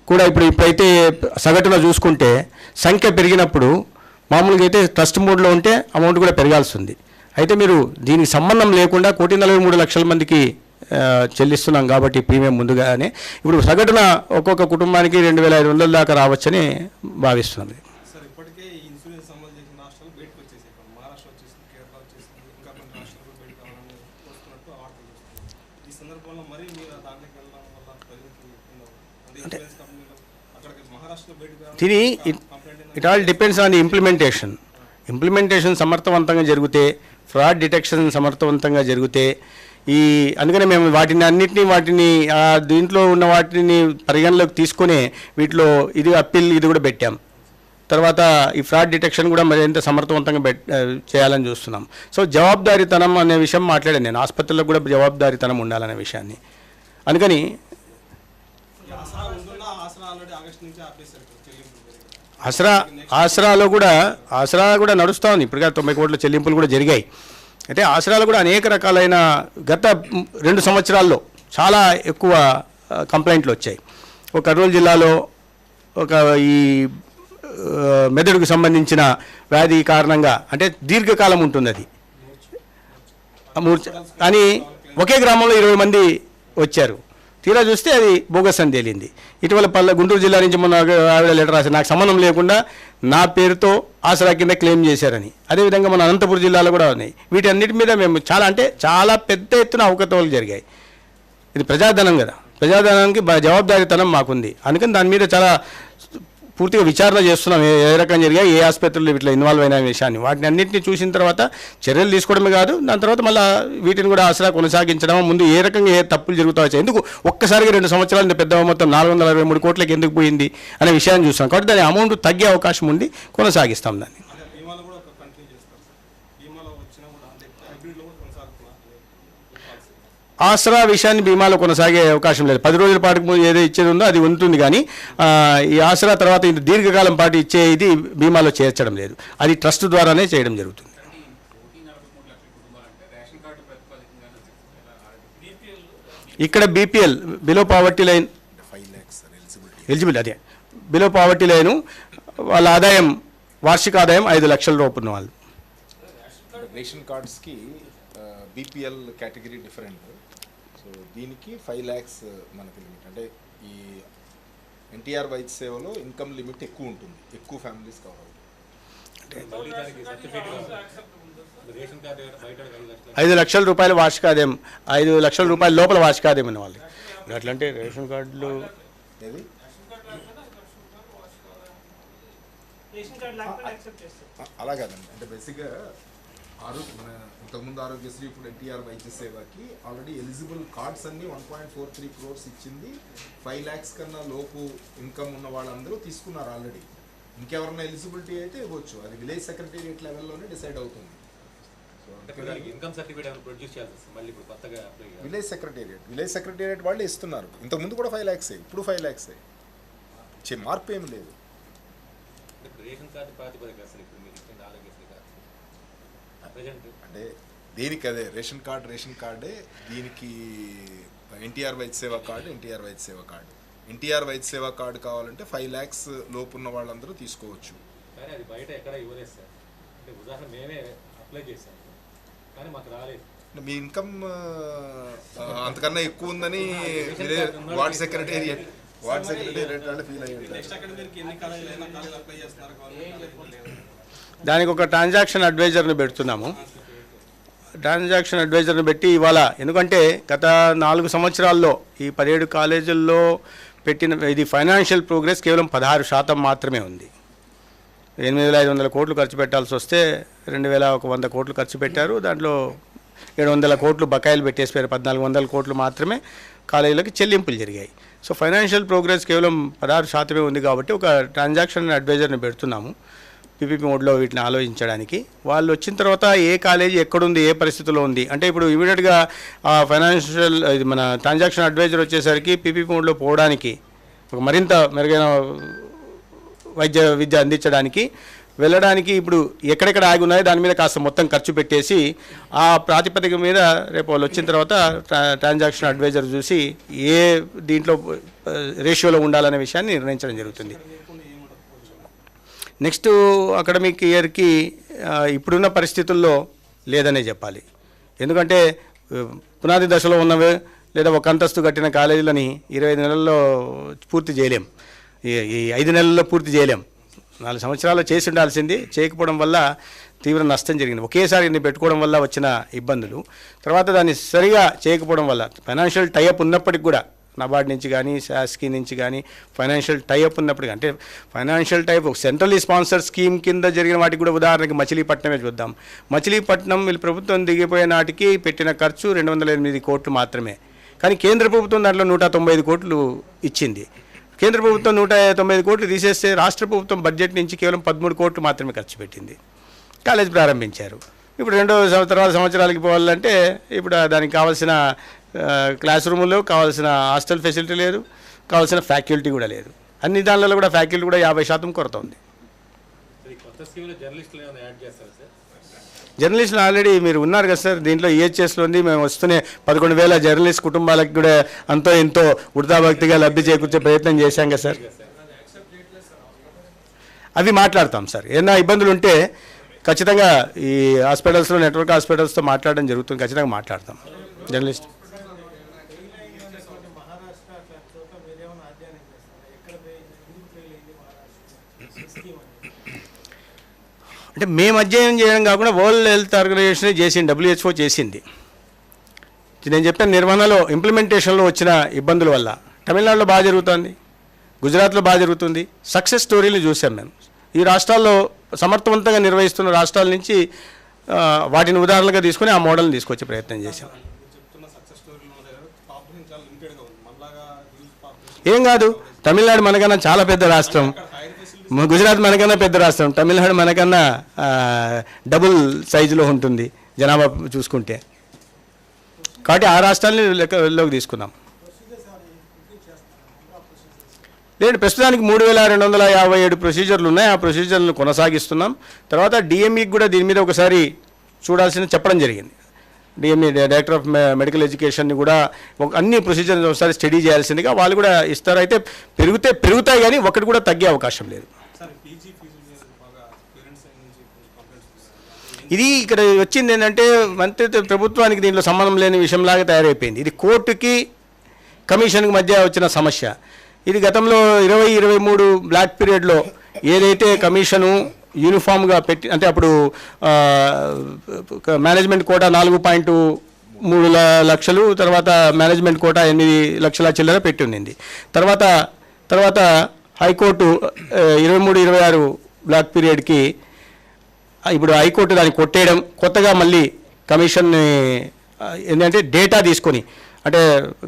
కూడా ఇప్పుడైతే సగటున చూసుకుంటే సంఖ్య పెరిగినప్పుడు మామూలుగా అయితే ట్రస్ట్ మోడ్లో ఉంటే అమౌంట్ కూడా పెరగాల్సి ఉంది. అయితే మీరు దీనికి సంబంధం లేకుండా 1,43,00,000 మందికి చెల్లిస్తున్నాం కాబట్టి ప్రీమియం ముందుగానే ఇప్పుడు సగటున ఒక్కొక్క కుటుంబానికి 2,500 దాకా రావచ్చని భావిస్తున్నాం. సార్ ఇప్పటికే ఈ ఇన్సూరెన్స్ అమలు చేసిన రాష్ట్రాలు బయటకు వచ్చేసాయి. మహారాష్ట్ర వచ్చేసింది, కేరళ వచ్చేసింది, ఇంకా కొన్ని రాష్ట్రాలు బయట కావాలని వస్తున్నట్టు వార్తలు వస్తున్నాయి. ఈ సందర్భంలో మరి మీరు దాంట్లోకి వెళ్ళడం వల్ల ప్రజలకి ఇన్సూరెన్స్ కంపెనీలు అక్కడికి మహారాష్ట్రలో బయట it all depends on the implementation సమర్థవంతంగా జరిగితే, ఫ్రాడ్ డిటెక్షన్ సమర్థవంతంగా జరిగితే అందుకనే మేము వాటిని దీంట్లో ఉన్న వాటిని పరిగణలోకి తీసుకుని వీటిలో ఇది అప్పీల్ ఇది కూడా పెట్టాం. తర్వాత ఈ ఫ్రాడ్ డిటెక్షన్ కూడా మరింత సమర్థవంతంగా చేయాలని చూస్తున్నాం. సో జవాబుదారీతనం అనే విషయం మాట్లాడాను నేను. ఆసుపత్రులకు కూడా జవాబుదారీతనం ఉండాలనే విషయాన్ని. అందుకని ఆసరా కూడా నడుస్తూ ఉంది. ఇప్పటికే 90 కోట్ల చెల్లింపులు కూడా జరిగాయి. అయితే ఆసరాలు కూడా అనేక రకాలైన గత 2 సంవత్సరాల్లో చాలా ఎక్కువ కంప్లైంట్లు వచ్చాయి. కర్నూలు జిల్లాలో ఈ మెదడుకు సంబంధించిన వ్యాధి కారణంగా అంటే దీర్ఘకాలం ఉంటుంది అది కానీ ఒకే గ్రామంలో 20 మంది వచ్చారు. తీరా చూస్తే అది బోగస్ అని తేలింది. ఇటీవల గుంటూరు జిల్లా నుంచి మొన్న ఆవిడ లెటర్ రాసి నాకు సంబంధం లేకుండా నా పేరుతో ఆసరా కింద క్లెయిమ్ చేశారని. అదేవిధంగా మన అనంతపురం జిల్లాలో కూడా ఉన్నాయి. వీటన్నిటి మీద మేము చాలా పెద్ద ఎత్తున అవకతవకలు జరిగాయి. ఇది ప్రజాధనం కదా, ప్రజాధనానికి జవాబుదారీతనం మాకుంది. అందుకని దాని మీద చాలా పూర్తిగా విచారణ చేస్తున్నాం. ఏ రకంగా జరిగాయి, ఏ ఆసుపత్రులు ఇట్లా ఇన్వాల్వ్ అయిన విషయాన్ని వాటిని అన్నింటినీ చూసిన తర్వాత చర్యలు తీసుకోవడమే కాదు, దాని తర్వాత మళ్ళీ వీటిని కూడా ఆసరా కొనసాగించడం, ముందు ఏ రకంగా ఏ తప్పులు జరుగుతాయో ఎందుకు ఒక్కసారిగా 2 సంవత్సరాలు పెద్ద మొత్తం 463 కోట్లకి ఎందుకు పోయింది అనే విషయాన్ని చూస్తాం. కాబట్టి దాని అమౌంట్ తగ్గే అవకాశం ఉంది, కొనసాగిస్తాం దాన్ని. ఆసరా విషయాన్ని బీమాలో కొనసాగే అవకాశం లేదు. 10 రోజుల పాటు ఏదో ఇచ్చేది ఉందో అది ఉంటుంది, కానీ ఈ ఆసరా తర్వాత ఇది దీర్ఘకాలం పాటు ఇచ్చే ఇది బీమాలో చేర్చడం లేదు. అది ట్రస్ట్ ద్వారానే చేయడం జరుగుతుంది. ఇక్కడ BPL below poverty line eligible, అదే బిలో పావర్టీ లైను వాళ్ళ ఆదాయం వార్షిక ఆదాయం 5 లక్షల రూపాయలు ఉన్న వాళ్ళు. రేషన్ కార్డ్స్కి బీపీఎల్ కేటగిరీ డిఫరెంట్. సో దీనికి 5 lakhs మనకి లిమిట్. అంటే ఈ ఎన్టీఆర్ వైద్య సేవలో ఇన్కమ్ లిమిట్ ఎక్కువ ఉంటుంది, ఎక్కువ ఫ్యామిలీస్ కావాలి. 5 లక్షల రూపాయల వార్షిక ఆదాయం, 5 లక్షల రూపాయల లోపల వార్షిక ఆదాయం ఉన్న వాళ్ళు. అట్లంటే రేషన్ కార్డులు ఏది అలా కాదండి. అంటే బేసిక్గా మన ఇంతకుముందు ఆరోగ్యశ్రీ, ఇప్పుడు ఎన్టీఆర్ వైద్య సేవకి ఆల్రెడీ ఎలిజిబుల్ కార్డ్స్ అన్ని 1.43 crores ఇచ్చింది. 5 lakhs కన్నా లోపు ఇన్కమ్ ఉన్న వాళ్ళందరూ తీసుకున్నారు ఆల్రెడీ. ఇంకెవరన్నా ఎలిజిబిలిటీ అయితే ఇవ్వచ్చు, అది విలేజ్ సెక్రటేరియట్ లెవెల్లోనే డిసైడ్ అవుతుంది. విలేజ్ సెక్రటేరియట్ వాళ్ళు ఇస్తున్నారు. ఇంతకుముందు కూడా 5 lakhs, ఇప్పుడు 5 lakhs. మార్పు ఏమి లేదు. అంటే దేనికి అదే రేషన్ కార్డే, దీనికి ఎన్టీఆర్ వైద్య సేవ కార్డు, ఎన్టీఆర్ వైద్య సేవ కార్డు కావాలంటే 5 lakhs లోపు ఉన్న వాళ్ళందరూ తీసుకోవచ్చు. మీ ఇన్కమ్ అంతకన్నా ఎక్కువ ఉందని వార్డ్ సెక్రటేరియట్ వాళ్ళు ఫీల్ అయ్యారు. దానికి ఒక ట్రాన్సాక్షన్ అడ్వైజర్ని పెడుతున్నాము. ట్రాన్సాక్షన్ అడ్వైజర్ని పెట్టి ఇవాళ, ఎందుకంటే గత 4 సంవత్సరాల్లో ఈ 17 కాలేజీల్లో పెట్టిన ఇది ఫైనాన్షియల్ ప్రోగ్రెస్ కేవలం 16% మాత్రమే ఉంది. 8,500 కోట్లు ఖర్చు పెట్టాల్సి వస్తే 2,100 కోట్లు ఖర్చు పెట్టారు. దాంట్లో 700 కోట్లు బకాయిలు పెట్టేసిపోయారు. 1,400 కోట్లు మాత్రమే కాలేజీలకు చెల్లింపులు జరిగాయి. సో ఫైనాన్షియల్ ప్రోగ్రెస్ కేవలం 16% ఉంది. కాబట్టి ఒక ట్రాన్సాక్షన్ అడ్వైజర్ని పెడుతున్నాము పీపీపీ మోడ్లో వీటిని ఆలోచించడానికి. వాళ్ళు వచ్చిన తర్వాత ఏ కాలేజీ ఎక్కడుంది, ఏ పరిస్థితిలో ఉంది అంటే ఇప్పుడు ఇమీడియట్గా ఫైనాన్షియల్ ఇది మన ట్రాన్సాక్షన్ అడ్వైజర్ వచ్చేసరికి పీపీపీ మోడ్లో పోవడానికి, ఒక మరింత మెరుగైన విద్య అందించడానికి వెళ్ళడానికి ఇప్పుడు ఎక్కడెక్కడ ఆగి ఉన్నాయో దాని మీద కాస్త మొత్తం ఖర్చు పెట్టేసి ఆ ప్రాతిపదిక మీద రేపు వాళ్ళు వచ్చిన తర్వాత ట్రాన్సాక్షన్ అడ్వైజర్ చూసి ఏ దీంట్లో రేషియోలో ఉండాలనే విషయాన్ని నిర్ణయించడం జరుగుతుంది. నెక్స్ట్ అకాడమిక్ ఇయర్కి ఇప్పుడున్న పరిస్థితుల్లో లేదనే చెప్పాలి. ఎందుకంటే పునాది దశలో ఉన్నవే లేదా ఒక అంతస్తు కట్టిన కాలేజీలని 25 నెలల్లో పూర్తి చేయలేం, ఈ 5 నెలల్లో పూర్తి చేయలేం. 4 సంవత్సరాలు చేసి ఉండాల్సింది, చేయకపోవడం వల్ల తీవ్ర నష్టం జరిగింది. ఒకేసారి ఇన్ని పెట్టుకోవడం వల్ల వచ్చిన ఇబ్బందులు, తర్వాత దాన్ని సరిగా చేయకపోవడం వల్ల ఫైనాన్షియల్ టైఅప్ ఉన్నప్పటికి కూడా నబార్డ్ నుంచి కానీ శాస్కి నుంచి కానీ ఫైనాన్షియల్ టైఅప్ ఉన్నప్పటికీ, అంటే financial type centrally sponsor scheme కింద జరిగిన వాటికి కూడా ఉదాహరణకి మచిలీపట్నమే చూద్దాం. మచిలీపట్నం వీళ్ళు ప్రభుత్వం దిగిపోయే నాటికి పెట్టిన ఖర్చు 208 కోట్లు మాత్రమే. కానీ కేంద్ర ప్రభుత్వం దాంట్లో 195 కోట్లు ఇచ్చింది. కేంద్ర ప్రభుత్వం 195 కోట్లు తీసేస్తే రాష్ట్ర ప్రభుత్వం బడ్జెట్ నుంచి కేవలం 13 కోట్లు మాత్రమే ఖర్చు పెట్టింది. కాలేజ్ ప్రారంభించారు. ఇప్పుడు 2 సంవత్సరాలకి పోవాలంటే ఇప్పుడు దానికి కావాల్సిన క్లాస్ రూములు, కావాల్సిన హాస్టల్ ఫెసిలిటీ లేదు, కావాల్సిన ఫ్యాకల్టీ కూడా లేదు. అన్ని దానిలో కూడా ఫ్యాకల్టీ కూడా 50% కొరత ఉంది. జర్నలిస్టులు ఆల్రెడీ మీరు ఉన్నారు కదా సార్, దీంట్లో ఈహెచ్ఎస్లో ఉంది. మేము వస్తూనే 11,000 జర్నలిస్ట్ కుటుంబాలకు కూడా అంతో ఎంతో వృధాభక్తిగా లబ్ధి చేకూర్చే ప్రయత్నం చేశాం కదా సార్. అవి మాట్లాడతాం సార్. ఏదైనా ఇబ్బందులు ఉంటే ఖచ్చితంగా ఈ హాస్పిటల్స్లో నెట్వర్క్ హాస్పిటల్స్తో మాట్లాడడం జరుగుతుంది, ఖచ్చితంగా మాట్లాడతాం. జర్నలిస్ట్ అంటే మేము అధ్యయనం చేయడం కాకుండా వరల్డ్ హెల్త్ ఆర్గనైజేషన్ చేసింది, WHO చేసింది. నేను చెప్పిన నిర్వహణలో ఇంప్లిమెంటేషన్లో వచ్చిన ఇబ్బందుల వల్ల తమిళనాడులో బాగా జరుగుతుంది, గుజరాత్లో బాగా జరుగుతుంది. సక్సెస్ స్టోరీలు చూసాం మేము. ఈ రాష్ట్రాల్లో సమర్థవంతంగా నిర్వహిస్తున్న రాష్ట్రాల నుంచి వాటిని ఉదాహరణగా తీసుకుని ఆ మోడల్ని తీసుకొచ్చే ప్రయత్నం చేశాం. ఏం కాదు, తమిళనాడు మనకన్నా చాలా పెద్ద రాష్ట్రం, గుజరాత్ మనకన్నా పెద్ద రాష్ట్రం, తమిళనాడు మనకన్నా డబుల్ సైజులో ఉంటుంది జనాభా చూసుకుంటే. కాబట్టి ఆ రాష్ట్రాలని లెక్కలోకి తీసుకున్నాం. లేదు, ప్రస్తుతానికి 3257 ప్రొసీజర్లు ఉన్నాయి. ఆ ప్రొసీజర్లను కొనసాగిస్తున్నాం. తర్వాత డిఎంఈకి కూడా దీని మీద ఒకసారి చూడాల్సింది చెప్పడం జరిగింది. డిఎంఈ డైరెక్టర్ ఆఫ్ మెడికల్ ఎడ్యుకేషన్ని కూడా అన్ని ప్రొసీజర్స్ ఒకసారి స్టడీ చేయాల్సిందిగా వాళ్ళు కూడా ఇస్తారు. అయితే పెరుగుతాయి కానీ ఒకటి కూడా తగ్గే అవకాశం లేదు. ఇది ఇక్కడ వచ్చింది ఏంటంటే మంత్రి ప్రభుత్వానికి దీంట్లో సంబంధం లేని విషయంలాగా తయారైపోయింది. ఇది కోర్టుకి కమిషన్కి మధ్య వచ్చిన సమస్య. ఇది గతంలో 2023 బ్లాక్ పీరియడ్లో ఏదైతే కమిషను యూనిఫామ్గా పెట్టి, అంటే అప్పుడు మేనేజ్మెంట్ కోటా 4.3 లక్షలు, తర్వాత మేనేజ్మెంట్ కోటా 8 లక్షల చిల్లర పెట్టి ఉన్నింది. తర్వాత హైకోర్టు 23-26 బ్లాక్ పీరియడ్కి ఇప్పుడు హైకోర్టు దాన్ని కొట్టేయడం, కొత్తగా మళ్ళీ కమిషన్ని ఏంటంటే డేటా తీసుకొని, అంటే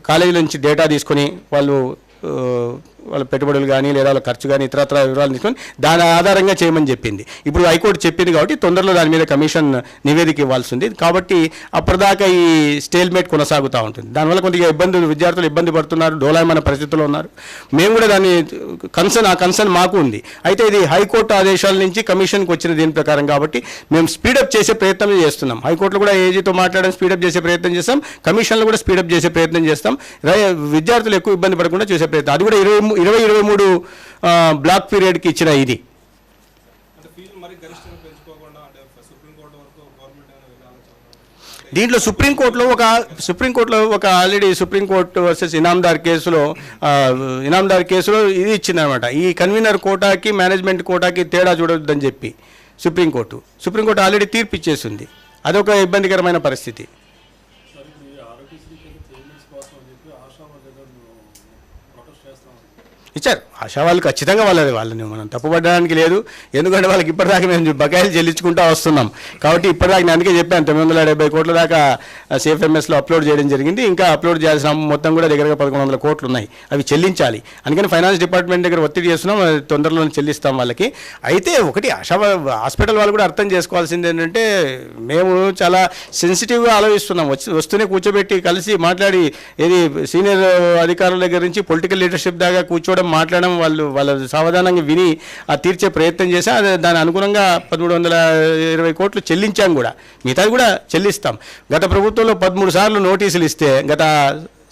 కాలేజీల నుంచి డేటా తీసుకొని వాళ్ళ పెట్టుబడులు కానీ లేదా వాళ్ళ ఖర్చు కానీ ఇతరత్ర వివరాలు తీసుకొని దాని ఆధారంగా చేయమని చెప్పింది. ఇప్పుడు హైకోర్టు చెప్పింది కాబట్టి తొందరలో దాని మీద కమిషన్ నివేదిక ఇవ్వాల్సి ఉంది. కాబట్టి అప్పటిదాకా ఈ స్టేల్మేట్ కొనసాగుతూ ఉంటుంది. దానివల్ల కొద్దిగా విద్యార్థులు ఇబ్బంది పడుతున్నారు, డోలాయమైన పరిస్థితుల్లో ఉన్నారు. మేము కూడా దాన్ని కన్సర్న్ మాకు ఉంది. అయితే ఇది హైకోర్టు ఆదేశాల నుంచి కమిషన్కి వచ్చిన దీని ప్రకారం కాబట్టి మేము స్పీడప్ చేసే ప్రయత్నం చేస్తున్నాం. హైకోర్టులో కూడా ఏజీతో మాట్లాడడం స్పీడప్ చేసే ప్రయత్నం చేస్తాం, కమిషన్లో కూడా స్పీడప్ చేసే ప్రయత్నం చేస్తాం. విద్యార్థులు ఎక్కువ ఇబ్బంది పడకుండా చేసే ప్రయత్నం, అది కూడా 2023 బ్లాక్ పీరియడ్కి ఇచ్చిన ఇది. దీంట్లో సుప్రీంకోర్టులో ఒక ఆల్రెడీ సుప్రీంకోర్టు వర్సెస్ ఇనాందార్ కేసులో ఇది ఇచ్చిందనమాట. ఈ కన్వీనర్ కోటాకి మేనేజ్మెంట్ కోటాకి తేడా చూడొద్దని చెప్పి సుప్రీంకోర్టు ఆల్రెడీ తీర్పు ఇచ్చేసింది. అదొక ఇబ్బందికరమైన పరిస్థితి. ఇచ్చారు ఆశా వాళ్ళు ఖచ్చితంగా వాళ్ళని మనం తప్పుపడడానికి లేదు. ఎందుకంటే వాళ్ళకి ఇప్పటిదాకా మేము బకాయిలు చెల్లించుకుంటూ వస్తున్నాం. కాబట్టి ఇప్పటిదాకా నేను అందుకే చెప్పాను 970 కోట్ల దాకా CFMSలో అప్లోడ్ చేయడం జరిగింది. ఇంకా అప్లోడ్ చేయాల్సిన మొత్తం కూడా దగ్గరగా 1100 కోట్లు ఉన్నాయి, అవి చెల్లించాలి. అందుకని ఫైనాన్స్ డిపార్ట్మెంట్ దగ్గర ఒత్తిడి చేస్తున్నాం, తొందరలోనే చెల్లిస్తాం వాళ్ళకి. అయితే ఒకటి హాస్పిటల్ వాళ్ళు కూడా అర్థం చేసుకోవాల్సింది ఏంటంటే మేము చాలా సెన్సిటివ్గా ఆలోచిస్తున్నాం. వస్తూనే కూర్చోబెట్టి కలిసి మాట్లాడి ఏది సీనియర్ అధికారుల దగ్గర నుంచి పొలిటికల్ లీడర్షిప్ దాకా కూర్చోవడం మాట్లాడడం, వాళ్ళ సావధానంగా విని తీర్చే ప్రయత్నం చేసి దాని అనుగుణంగా 1320 కోట్లు చెల్లించాం కూడా. మిగతాది కూడా చెల్లిస్తాం. గత ప్రభుత్వంలో 13 సార్లు నోటీసులు ఇస్తే గత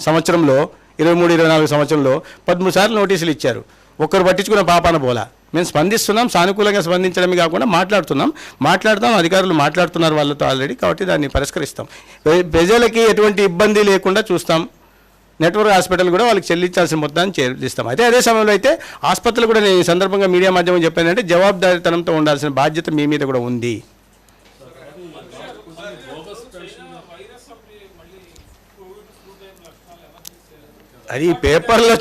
సంవత్సరంలో 23-24 సంవత్సరంలో 13 సార్లు నోటీసులు ఇచ్చారు. ఒక్కరు పట్టించుకున్న పాపాన పోలా. మేము స్పందిస్తున్నాం, సానుకూలంగా స్పందించడమే కాకుండా మాట్లాడతాం, అధికారులు మాట్లాడుతున్నారు వాళ్ళతో ఆల్రెడీ. కాబట్టి దాన్ని పరిష్కరిస్తాం. ప్రజలకి ఎటువంటి ఇబ్బంది లేకుండా చూస్తాం. నెట్వర్క్ హాస్పిటల్ కూడా వాళ్ళకి చెల్లించాల్సిన మొత్తాన్ని చెల్లిస్తాం. అయితే అదే సమయంలో అయితే ఆసుపత్రులు కూడా నేను ఈ సందర్భంగా మీడియా మాధ్యమం చెప్పానంటే జవాబుదారీతనంతో ఉండాల్సిన బాధ్యత మీ మీద కూడా ఉంది. అది పేపర్లో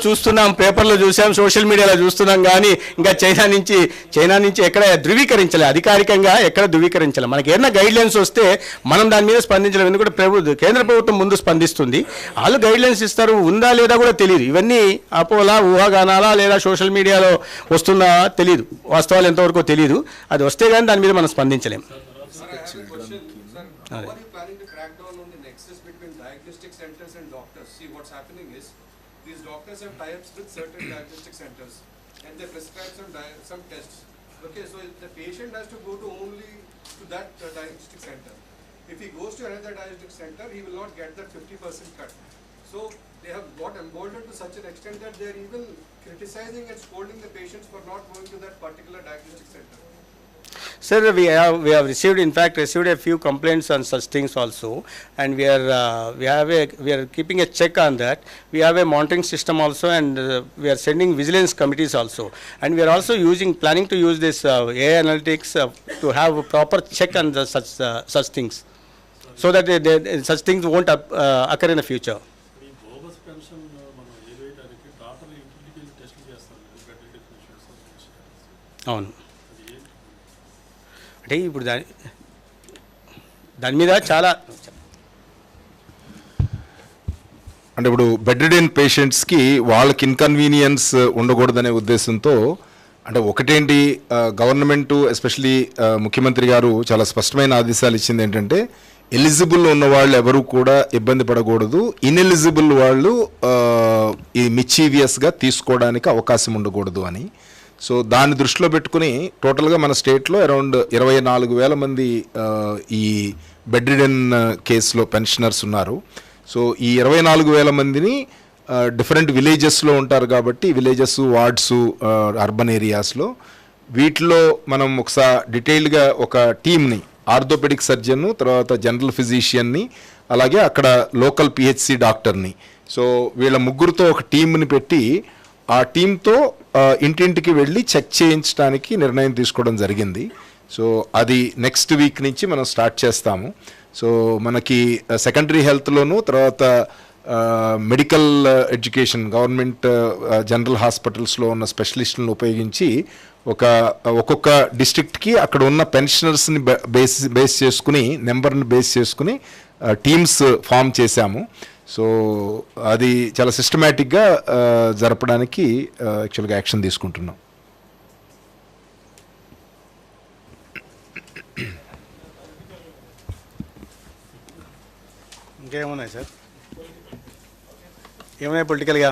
చూసాం, సోషల్ మీడియాలో చూస్తున్నాం. కానీ ఇంకా చైనా నుంచి ఎక్కడ ధృవీకరించలే, అధికారికంగా ఎక్కడ ధృవీకరించలే. మనకి ఏదైనా గైడ్లైన్స్ వస్తే మనం దాని మీద స్పందించలేము. ఎందుకంటే కేంద్ర ప్రభుత్వం ముందు స్పందిస్తుంది, వాళ్ళు గైడ్లైన్స్ ఇస్తారు. ఉందా లేదా కూడా తెలియదు. ఇవన్నీ అపోలా, ఊహాగానాలా లేదా సోషల్ మీడియాలో వస్తుందా తెలియదు, వాస్తవాలు ఎంతవరకు తెలియదు. అది వస్తే కానీ దాని మీద మనం స్పందించలేము. These doctors have tie-ups with certain diagnostic centers and they prescribe some tests. Okay, so the patient has to go only to that diagnostic center. If he goes to another diagnostic center, he will not get that 50% cut. So they have got emboldened to such an extent that they are even criticizing and scolding the patients for not going to that particular diagnostic center. Sir, we have received, in fact, received a few complaints on such things also, and we are keeping a check on that. We have a monitoring system also, and we are sending vigilance committees also, and we are also planning to use this AI analytics to have a proper check on the such things, so that such things won't occur in the future. ఈ బోగస్ పెన్షన్ మనం ఏవేయడానికి డాక్టర్ ఇంటికి వెళ్ళి టెస్టులు చేస్తారు బెడ్ డెఫినేషన్స్. అవును, అంటే ఇప్పుడు దాని మీద చాలా అంటే ఇప్పుడు బెడ్ రిడెన్ పేషెంట్స్కి వాళ్ళకి ఇన్కన్వీనియన్స్ ఉండకూడదనే ఉద్దేశంతో అంటే ఒకటేంటి గవర్నమెంట్ ఎస్పెషలీ ముఖ్యమంత్రి గారు చాలా స్పష్టమైన ఆదేశాలు ఇచ్చింది ఏంటంటే ఎలిజిబుల్ ఉన్న వాళ్ళు ఎవరు కూడా ఇబ్బంది పడకూడదు, ఇన్ఎలిజిబుల్ వాళ్ళు ఈ మిచీవియస్గా తీసుకోవడానికి అవకాశం ఉండకూడదు అని. సో దాన్ని దృష్టిలో పెట్టుకుని టోటల్గా మన స్టేట్లో అరౌండ్ 24,000 మంది ఈ బెడ్ రిడెన్ కేసులో పెన్షనర్స్ ఉన్నారు. సో ఈ 24,000 మందిని డిఫరెంట్ విలేజెస్లో ఉంటారు కాబట్టి విలేజెస్, వార్డ్స్, అర్బన్ ఏరియాస్లో వీటిలో మనం ఒకసారి డీటెయిల్డ్గా ఒక టీమ్ని ఆర్థోపెడిక్ సర్జన్, తర్వాత జనరల్ ఫిజిషియన్ని, అలాగే అక్కడ లోకల్ పిహెచ్సి డాక్టర్ని, సో వీళ్ళ ముగ్గురుతో ఒక టీంని పెట్టి ఆ టీంతో ఇంటింటికి వెళ్ళి చెక్ చేయించడానికి నిర్ణయం తీసుకోవడం జరిగింది. సో అది నెక్స్ట్ వీక్ నుంచి మనం స్టార్ట్ చేస్తాము. సో మనకి సెకండరీ హెల్త్లోను, తర్వాత మెడికల్ ఎడ్యుకేషన్, గవర్నమెంట్ జనరల్ హాస్పిటల్స్లో ఉన్న స్పెషలిస్టులను ఉపయోగించి ఒక్కొక్క డిస్ట్రిక్ట్కి అక్కడ ఉన్న పెన్షనర్స్ని బేస్ చేసుకుని, నెంబర్ని బేస్ చేసుకుని టీమ్స్ ఫామ్ చేశాము. సో అది చాలా సిస్టమేటిక్గా జరపడానికి యాక్చువల్గా యాక్షన్ తీసుకుంటున్నాం. ఇంకేమున్నాయి సార్? ఏమున్నాయి పొలిటికల్గా?